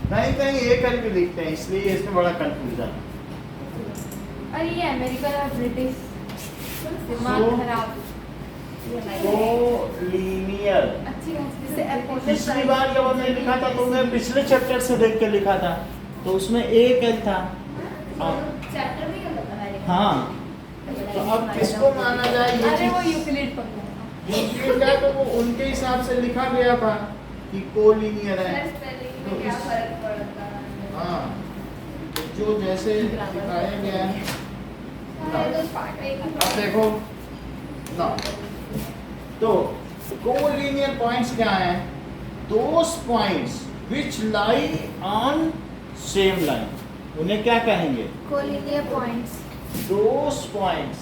कहीं कहीं एक भी लिखते हैं, इसलिए इसमें बड़ा कंफ्यूजन है। और ये अमेरिकन और ब्रिटिश दिमाग So- खराब। कोलिनियर अच्छी खासी से पिछली बार जब हमने लिखा था तो मैं पिछले चैप्टर से देख के लिखा था, तो उसमें एक एल था। चैप्टर में क्या होता है? हाँ, तो अब किसको माना जाए ये अरे वो चीज? यूक्लिड पकड़ा। यूक्लिड का तो वो उनके हिसाब से लिखा गया था कि कोलिनियर है। सर, spelling में क्या फर्क पड़ता है? हाँ, जो जैसे दिखाया गया है सारे तो पार्ट एक ही अब देखो ना, तो कोलिनियर पॉइंट्स क्या हैं? दोस points which lie on same line, उन्हें क्या कहेंगे? Collinear points. Those points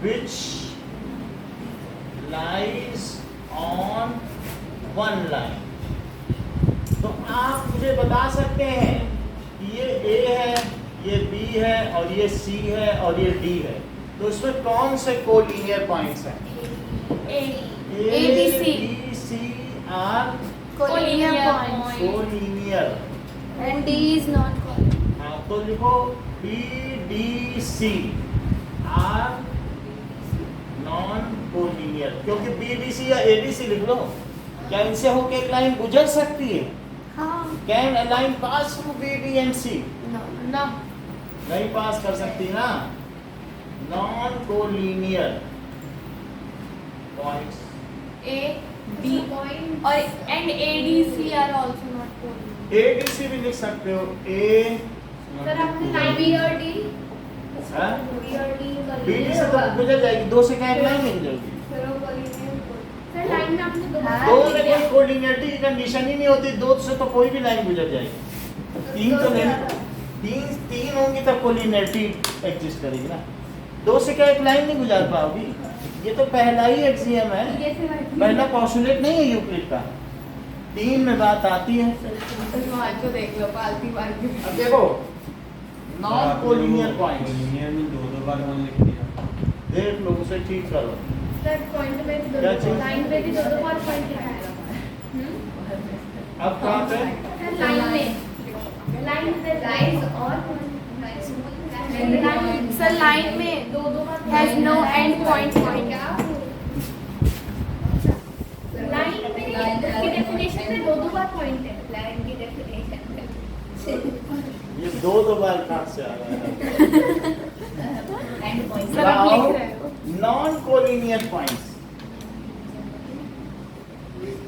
which lies on one line। तो आप मुझे बता सकते हैं कि ये A है, ये B है और ये C है और ये D है, तो इसमें कौन से कोलिनियर पॉइंट्स हैं? A, B, C। B, C are collinear points. Collinear. And D is not collinear. हाँ, तो लिखो B, D, C are non collinear, क्योंकि B, D, C या A, D, C लिख लो। क्या इनसे होके एक लाइन गुजर सकती है? हाँ। Can a line pass through B, D and C? No। नहीं पास कर सकती ना। Non collinear points A, B point और and A, D, C are also not coordinated। A, D, C भी लिख सकते हो। A सर आपने लाइन B और D हाँ? B और D कर B, D से तो गुजर जाएगी, दो से क्या एक लाइन नहीं गुजरेगी? फिर वो कोलिनियर सर लाइन में आपने दो हाँ। दो में कोई कोलिनियरिटी की कंडीशन ही नहीं होती, दो से तो कोई भी लाइन गुजर जाएगी। तीन तो नहीं, तीन होंगी तब कोलिनियरिटी एग्जिस्ट करेगी ना। दो से क्या एक लाइन नहीं गुजार पाओगी? ये तो पहला ही एक्सियम है, ये से बैठी पहला पोस्टुलेट नहीं है यूक्लिड का। तीन में बात आती है। तो देख लो पालती पालती। अब देखो नॉन कोलिनियर पॉइंट्स, कोलिनियर में दो बार वन लिख दिया। देख लो उसे ठीक करो। सर पॉइंट में भी क्या दो चीज़? लाइन में भी दो बार पॉइंट है अब कहाँ पे? सर लाइन में लाइन में लाइज और सर लाइन में दो बार has no end point point। क्या लाइन में की डेफिनेशन में दो बार पॉइंट है लाइन की डेफिनेशन में ये दो बार कहाँ से आ रहा है? एंड पॉइंट सर आप लिख रहे हो। नॉन कोलिनियर पॉइंट्स,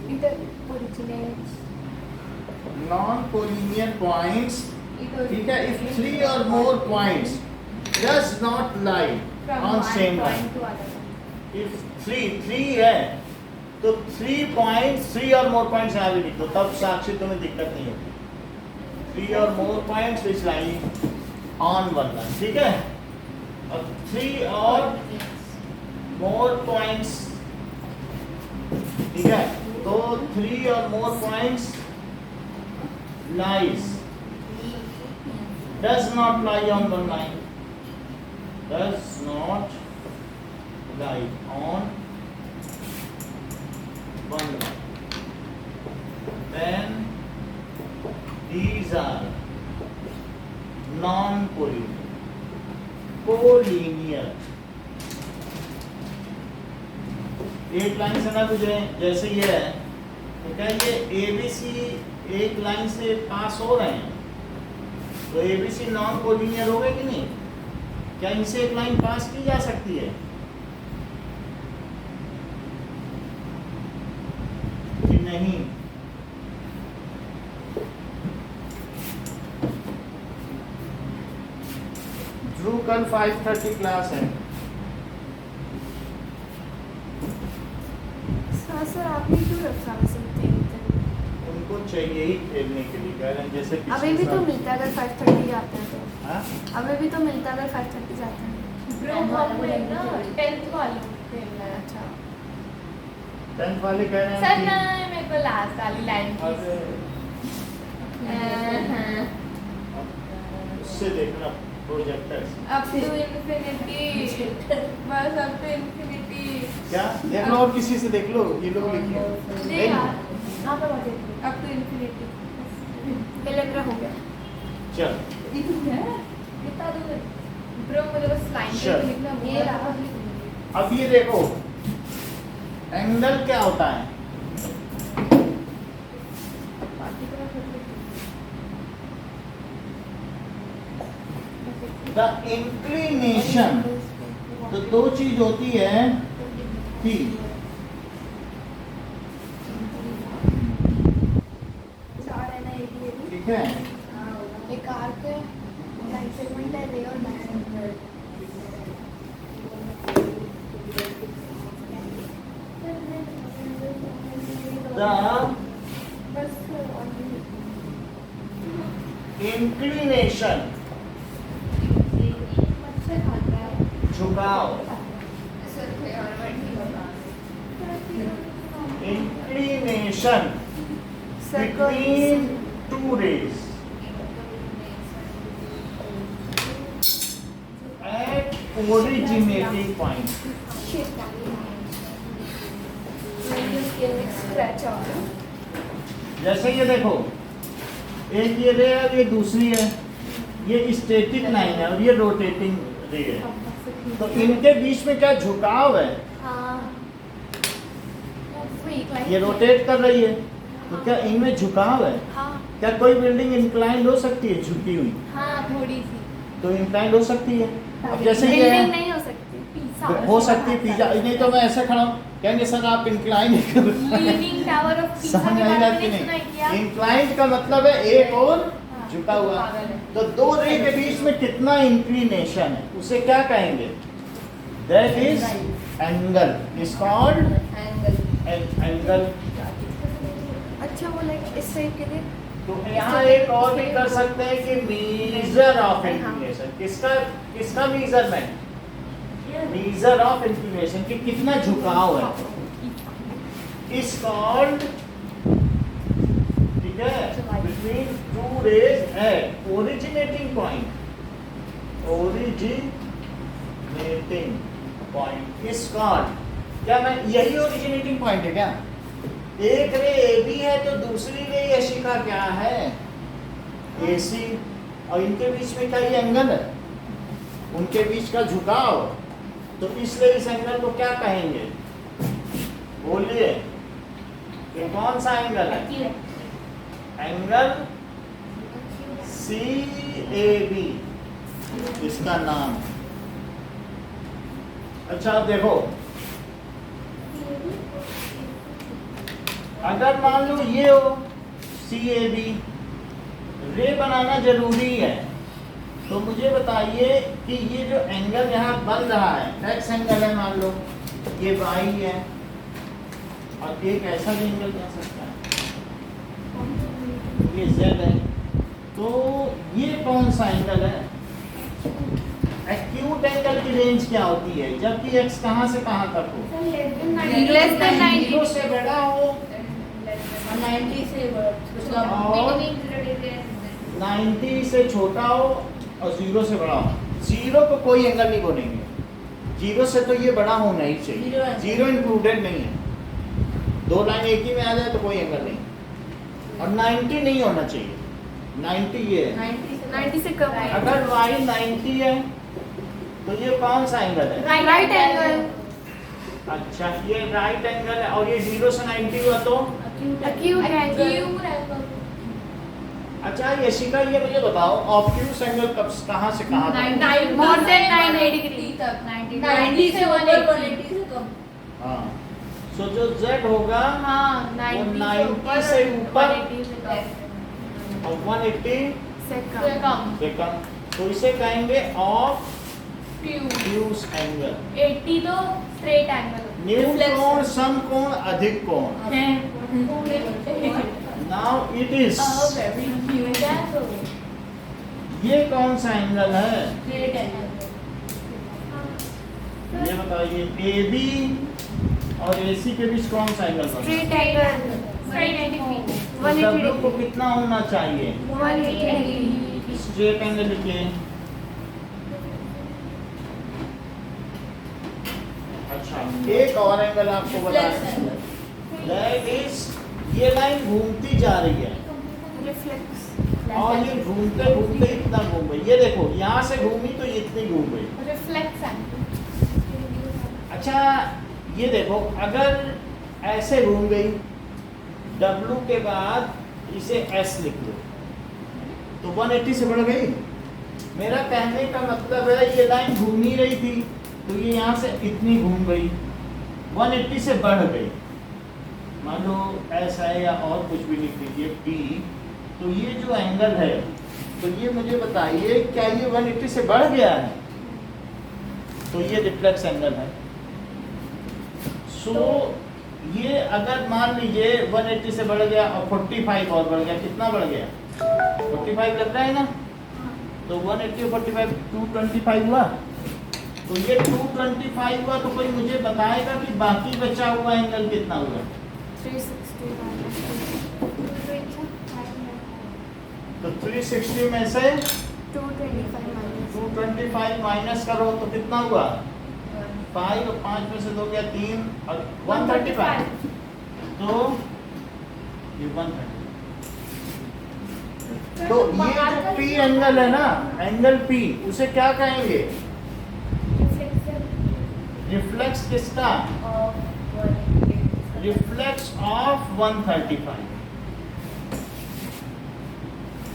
इधर originates। non-collinear points, ठीक है, if three or more points does not lie on same line, if three है तो 3 points, 3 or more points यहाँ भी लिख दो, तब साक्षी तुम्हें दिक्कत नहीं होगी। 3 or more points which lie on one line, ठीक है, और 3 or more points, ठीक है, तो 3 or more points lies does not lie on one line, does not lie on one line, then these are non-collinear, collinear। एक line से ना गुजरे, जैसे ये है तो क्या ये ABC एक लाइन से पास हो रहे हैं, तो ABC नॉन कोलिनियर हो गए कि नहीं? क्या इनसे एक लाइन पास की जा सकती है कि नहीं? ध्रुव कल 5:30 क्लास है। सर आपने क्यों रखा वैसे तीन दिन? उनको चाहिए ही खेलने के लिए, कह रहे हैं जैसे पिछले अभी भी तो साल। मिलता है अगर 5:30 जाते हैं तो। हाँ? अभी भी तो मिलता है अगर 5:30 जाते हैं। ग्रुप में ना 10th वालों को खेलना है। अच्छा 10th वाले कह रहे सर हैं ना कि मेरे को लास्ट वाली लाइन की अरे, उससे देखना प्रोजेक्टर्स अप टू इन्फिनिटी, बस अप टू इन्फिनिटी। क्या देख लो और किसी से देख लो, ये लोग लिखे नहीं यार, यहाँ पर मुझे अप टू इन्फिनिटी। इलेक्ट्रा हो गया। चल कितना दूर? ब्रो मुझे बस लाइन Sure. पे लिखना ये है। रहा। अब ये देखो एंगल क्या होता है। द इंक्लिनेशन, तो दो चीज होती है थी, चार है ना, एक ये भी। ठीक है। एक आर्क है, लाइन सेगमेंट है, रे और डायरेक्ट। द बस इंक्लिनेशन, अच्छे खाता है। झुकाव, सर कोई और वर्ड नहीं होगा। Inclination Circle. between two rays at originating point. Scratch और जैसे ये देखो, एक ये रे है, ये दूसरी है, ये स्टैटिक लाइन है और ये रोटेटिंग रे है, तो इनके बीच में क्या झुकाव है, ये रोटेट कर रही है, तो क्या इनमें झुकाव है? हाँ क्या कोई बिल्डिंग इंक्लाइंड हो सकती है झुकी हुई? हाँ थोड़ी सी। तो इंक्लाइंड हो सकती है। अब जैसे ये बिल्डिंग है, नहीं हो सकती, हो सकती है पिज्जा, नहीं तो मैं ऐसे खड़ा हूँ, कहेंगे सर आप incline leaning tower of Pisa समझ के आई बारे बात में कि नहीं सुना है क्या? नहीं? इंक्लाइंड का मतलब है एक और झुका हुआ, तो दो रे के बीच में कितना इंक्लिनेशन है उसे क्या कहेंगे? That is angle, is called angle. अच्छा वो लाइक इस टाइप के लिए तो यहाँ एक और भी कर सकते हैं कि मीजर ऑफ इंक्लिनेशन, किसका मीजरमेंट? मीजर ऑफ इंक्लिनेशन कि कितना झुकाव है, इज कॉल्ड, ठीक है, between two rays at originating point, originating point is called, क्या मैं यही ओरिजिनेटिंग पॉइंट है क्या? एक रे ए बी है तो दूसरी रे एसी का क्या है? AC, और इनके बीच में क्या ये एंगल है, उनके बीच का झुकाव, तो इसलिए इस एंगल को क्या कहेंगे? बोलिए, ये कौन सा एंगल है? एंगल CAB इसका नाम। अच्छा अब देखो, अगर मान लो ये हो CAB, रे बनाना जरूरी है, तो मुझे बताइए कि ये जो एंगल यहाँ बन रहा है, एक्स एंगल है, मान लो ये वाई है, और एक ऐसा भी एंगल बन सकता है, ये जेड है, तो ये कौन सा एंगल है? एक्यूट एंगल की रेंज क्या होती है जबकि एक्स कहाँ से कहाँ तक हो? लेस देन 90 0 से बड़ा हो 90 से और 90 से छोटा हो और 0 से बड़ा हो। 0 को कोई एंगल नहीं बोलेंगे, 0 से तो ये बड़ा होना ही चाहिए, 0 इंक्लूडेड नहीं है, दो लाइन एक ही में आ जाए तो कोई एंगल नहीं, और 90 नहीं होना चाहिए, 90 ये है। 90 से कम है। अगर y 90 है तो ये कौन सा एंगल है? Right angle. अच्छा ये राइट एंगल है, और ये 0 से 90 हुआ तो एक्यूट एंगल। अच्छा यशिका ये मुझे बताओ ऑब्ट्यूस एंगल कहाँ से कहाँ तक? मोर देन 90 डिग्री तक। 90 से ऊपर 180 से कम। हाँ, सो जो z होगा हाँ वो 90 से ऊपर 180 से कम। और 180 से से कम। कम। से कम, तो इसे कहेंगे ऑफ True। ट्यूस एंगल। 80 तो स्ट्रेट एंगल। निम्न कोण, सम कोण, अधिक कोण। Now it is, very cute. ये कौन सा एंगल है? Straight angle. ये बताइए AB और AC के बीच कौन सा एंगल बनता है? Straight angle. Straight angle. तो W को कितना होना चाहिए? 180 डिग्री। स्ट्रेट एंगल लिखिए एक और एंगल आपको बताना, दैट इज ये लाइन घूमती जा रही है रिफ्लेक्स और ये घूमते घूमते इतना घूम गई। ये देखो यहाँ से घूमी तो ये इतनी घूम गई। Reflex angle. अच्छा ये देखो, अगर ऐसे घूम गई, W के बाद इसे S लिख लो तो 180 से बढ़ गई। मेरा कहने का मतलब है ये लाइन घूम ही रही थी तो ये यहाँ से इतनी घूम गई, 180 से बढ़ गई। मान लो ऐसा है या और कुछ भी लिख दीजिए P। तो ये जो एंगल है तो ये मुझे बताइए क्या ये 180 से बढ़ गया है? तो ये रिफ्लेक्स एंगल है। सो ये अगर मान लीजिए 180 से बढ़ गया और 45 और बढ़ गया, कितना बढ़ गया? 45 लग रहा है ना? तो 180 और 45 225 हुआ। तो ये 225 हुआ तो कोई मुझे बताएगा कि बाकी बचा हुआ एंगल कितना हुआ? 360 माइनस तो 360 में से 225 माइनस 225 माइनस करो तो कितना हुआ? 5 और 5 में से 2 गया 3 और 135। तो ये 130। तो ये जो P एंगल है ना, एंगल P, उसे क्या कहेंगे? रिफ्लेक्स किसका? Reflex of 135।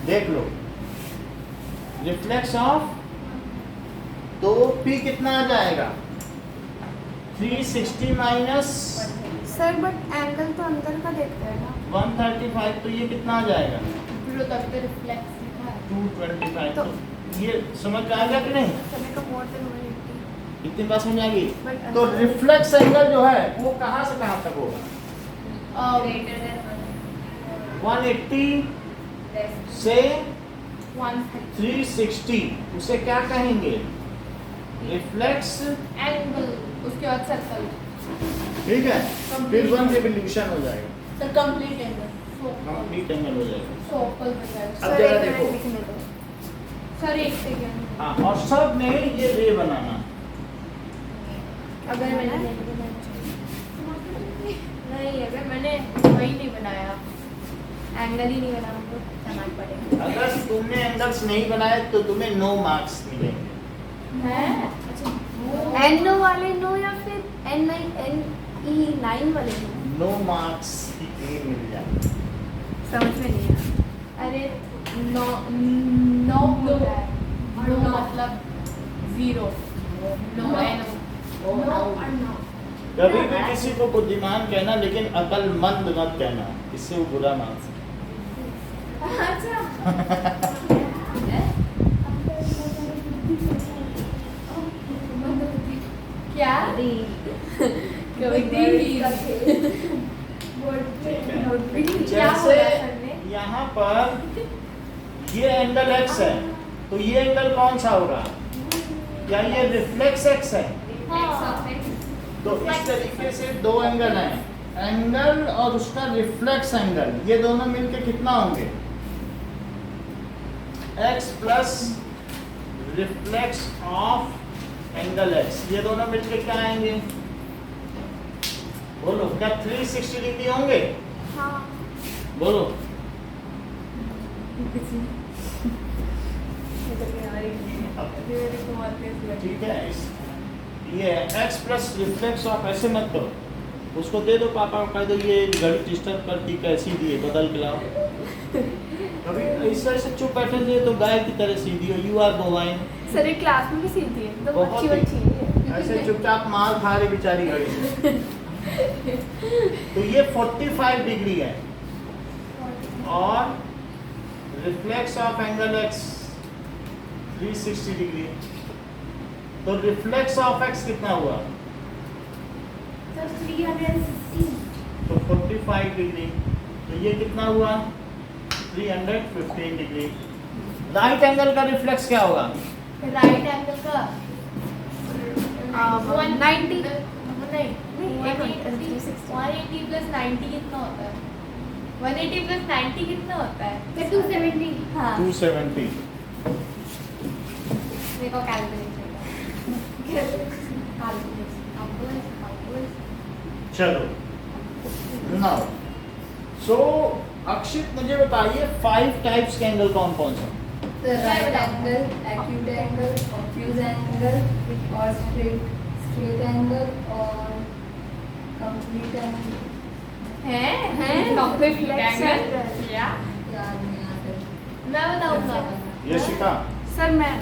देख लो, रिफ्लेक्स ऑफ, तो P कितना आ जाएगा? 360 माइनस सर बट एंगल तो अंदर का देखते हैं ना। 135, तो ये कितना आ जाएगा? रिफ्लेक्स 225। तो ये समझ में आएगा कि नहीं? समय का मोर देन 180 इतनी बात समझ आ गई? बट तो रिफ्लेक्स एंगल जो है वो कहाँ से कहाँ तक होगा? Greater than 180 से 360, उसे क्या कहेंगे? रिफ्लेक्स एंगल, उसके बाद सर्कल, ठीक है, फिर 1 रिवोल्यूशन हो जाएगा, sir complete angle, complete angle हो जाएगा। सर्कल बन जाएगा। अब सर जरा एक देखो, मिनट लिखने दो। सर एक सेकंड, हाँ, और सब ने ये रे बनाना। अगर मैंने नहीं, अगर मैंने वही नहीं बनाया, एंगल ही नहीं बना, हमको समझ पड़ेगा। अगर तुमने एंगल्स नहीं बनाए तो तुम्हें 9 मार्क्स मिलेंगे। हैं? एन वाले नो या फिर एन ई 9 वाले नो? 9 मार्क्स की ए मिल जाए। समझ में नहीं आया। अरे नो नो होता है, नो मतलब 0, नो एन और नो। कभी भी किसी को बुद्धिमान कहना, लेकिन अकलमंद मत कहना, इससे वो बुरा मान सकते। अच्छा क्या? जैसे यहाँ पर ये एंगल x है, तो ये एंगल कौन सा होगा? क्या ये रिफ्लेक्स x है? तो इस तरीके से दो एंगल हैं, एंगल और उसका रिफ्लेक्स एंगल, ये दोनों मिलके कितना होंगे? x plus reflex of angle x, ये दोनों मिलके क्या आएंगे? बोलो, क्या 360 डिग्री होंगे? हाँ बोलो। ठीक है, ये x प्लस रिफ्लेक्स ऑफ, ऐसे मत करो, उसको दे दो पापा को, कह दो ये घड़ी डिस्टर्ब करती कैसी दी है, बदल के लाओ। कभी इस तरह से चुप बैठे थे तो गाय की तरह सीधी हो, यू आर बोवाइन। सर ये क्लास में भी सीखती है, तो बहुत अच्छी बच्ची है। ऐसे चुपचाप मार खा रही बेचारी घड़ी। तो ये 45 डिग्री है और reflex of angle x 360 degree. तो रिफ्लेक्स ऑफ x कितना हुआ? सर 360, तो 45 डिग्री। तो ये कितना हुआ? 315 डिग्री। राइट एंगल का रिफ्लेक्स क्या होगा? राइट एंगल का 90 नहीं, 180 प्लस 90 कितना होता है? 180 प्लस 90 कितना होता है? 270। हाँ, 270। मेरे को कैलकुलेट करना है। चलो नाउ सो अक्षित मुझे बताइए 5 टाइप्स के एंगल कौन कौन से? The right angle, acute angle, obtuse angle, or straight angle, or complete angle. है Complex Complex angle. या याद नहीं आता. मैं बताऊंगा ये शिखा सर मैं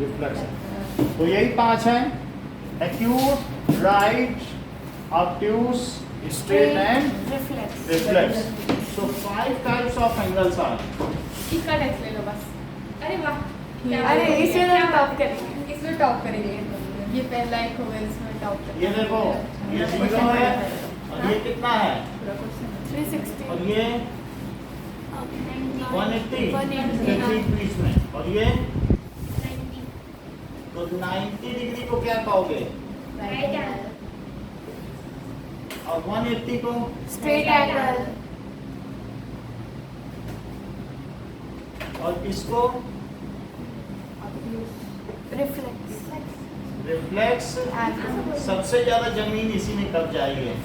रिफ्लेक्शन। तो यही 5 हैं, acute, right, obtuse, straight and reflex reflex. So 5 types of angles are. इसका टेस्ट ले लो बस। अरे वाह क्या अरे बात है। इसमें तो टॉप करेंगे। इसमें टॉप करेंगे. ये पहला एक होगा इसमें टॉप कर ये देखो ये 0 है और ये कितना है 360 और ये 180 इसके ठीक बीच में और ये तो 90 डिग्री को क्या कहोगे राइट एंगल और 180 को स्ट्रेट एंगल और इसको रिफ्लेक्स रिफ्लेक्स। सबसे ज्यादा जमीन इसी में कब जाएगी और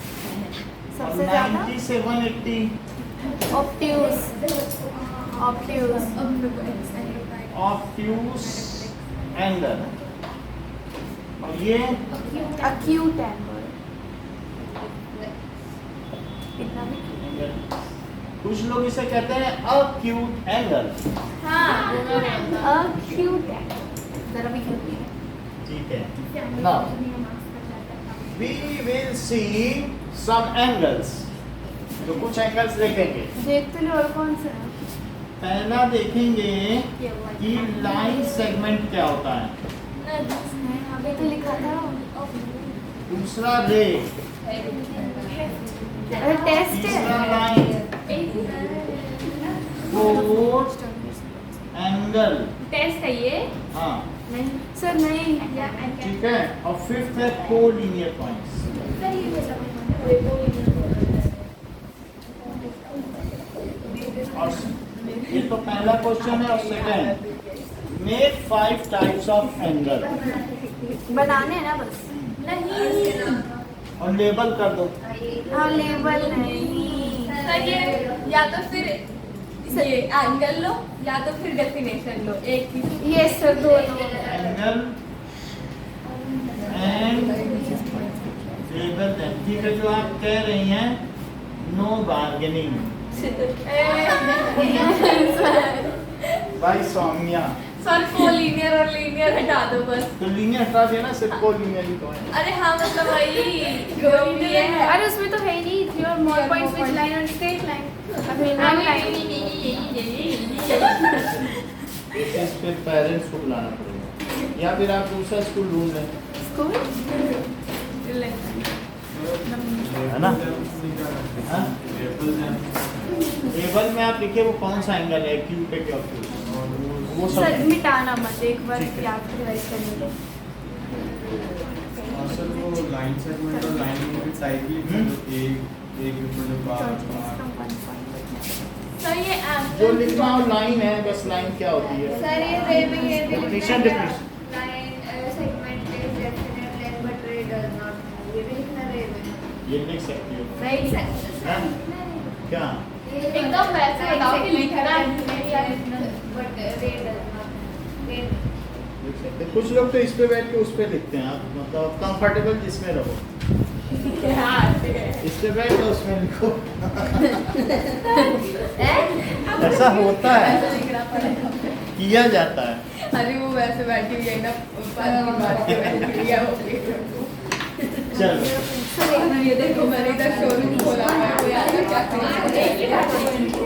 सबसे ज्यादा 90 से 180 ऑब्ट्यूज ऑब्ट्यूज ऑब्ट्यूज एंगल और ये अक्यूट एंगल इतना भी कुछ लोग इसे कहते हैं अक्यूट एंगल। हाँ वो मैं बोलता अक्यूट एंगल जरा भी क्यूट है ठीक है now we will see some angles. तो कुछ एंगल्स देखेंगे। देखते लो और कौन सा है पहला देखेंगे कि लाइन सेगमेंट क्या होता है, अभी तो लिखा था दूसरा रे, अरे टेस्ट तीसरा है लाइन, फोर्थ एंगल। टेस्ट है ये हाँ नहीं सर नहीं ठीक है और फिफ्थ है कोलिनियर पॉइंट्स। और ये तो पहला क्वेश्चन है और second make 5 types of angle बनाने हैं ना बस नहीं और लेबल कर दो। हाँ लेबल नहीं सर ये या तो फिर ये एंगल लो या तो फिर डेफिनेशन लो एक ही. ये सर दोनों एंगल एंड लेबल दें। ठीक है, जो आप कह रही हैं नो बार्गेनिंग भाई सौम्या। सर को लीनियर और लीनियर हटा दो बस. तो लीनियर हटा देना, सिर्फ को लीनियर ही तो है। अरे हाँ मतलब वही जो भी है. अरे उसमें तो है ही नहीं 3 और more points which line और straight line अभी line इस पे पेरेंट्स को बुलाना पड़ेगा या फिर आप दूसरा स्कूल ढूंढ लें, school है ना? हाँ? टेबल में आप लिखिए वो कौन सा एंगल है, क्यू पे क्या क्यू, वो सर सब मिटाना मत एक बार ठीक है। याद रिवाइज करने दो और सर वो लाइन सेगमेंट और लाइन की टाइप भी एक मतलब बार सर ये जो लिखना हो लाइन है, बस लाइन क्या होती है। सर ये रे में ये भी Definition, definition. Line segment is definite length but रे डज नॉट. ये भी लिखना रे में. ये लिख सकती हो, राइट है? क्या एकदम वैसे बताओ कि लिखना है बट रे डज नॉट. लिख सकते हैं। कुछ लोग तो इस पे बैठ के उस पे लिखते हैं, आप मतलब कंफर्टेबल जिसमें रहो, इस पे बैठ के उसमें लिखो। ऐसा होता है, किया जाता है। अरे वो वैसे बैठी हुई है ना पानी मार के बैठी हुई है वो. चलो ये देखो मैंने इधर शोरूम खोला हुआ है, कोई आगे क्या करेगा.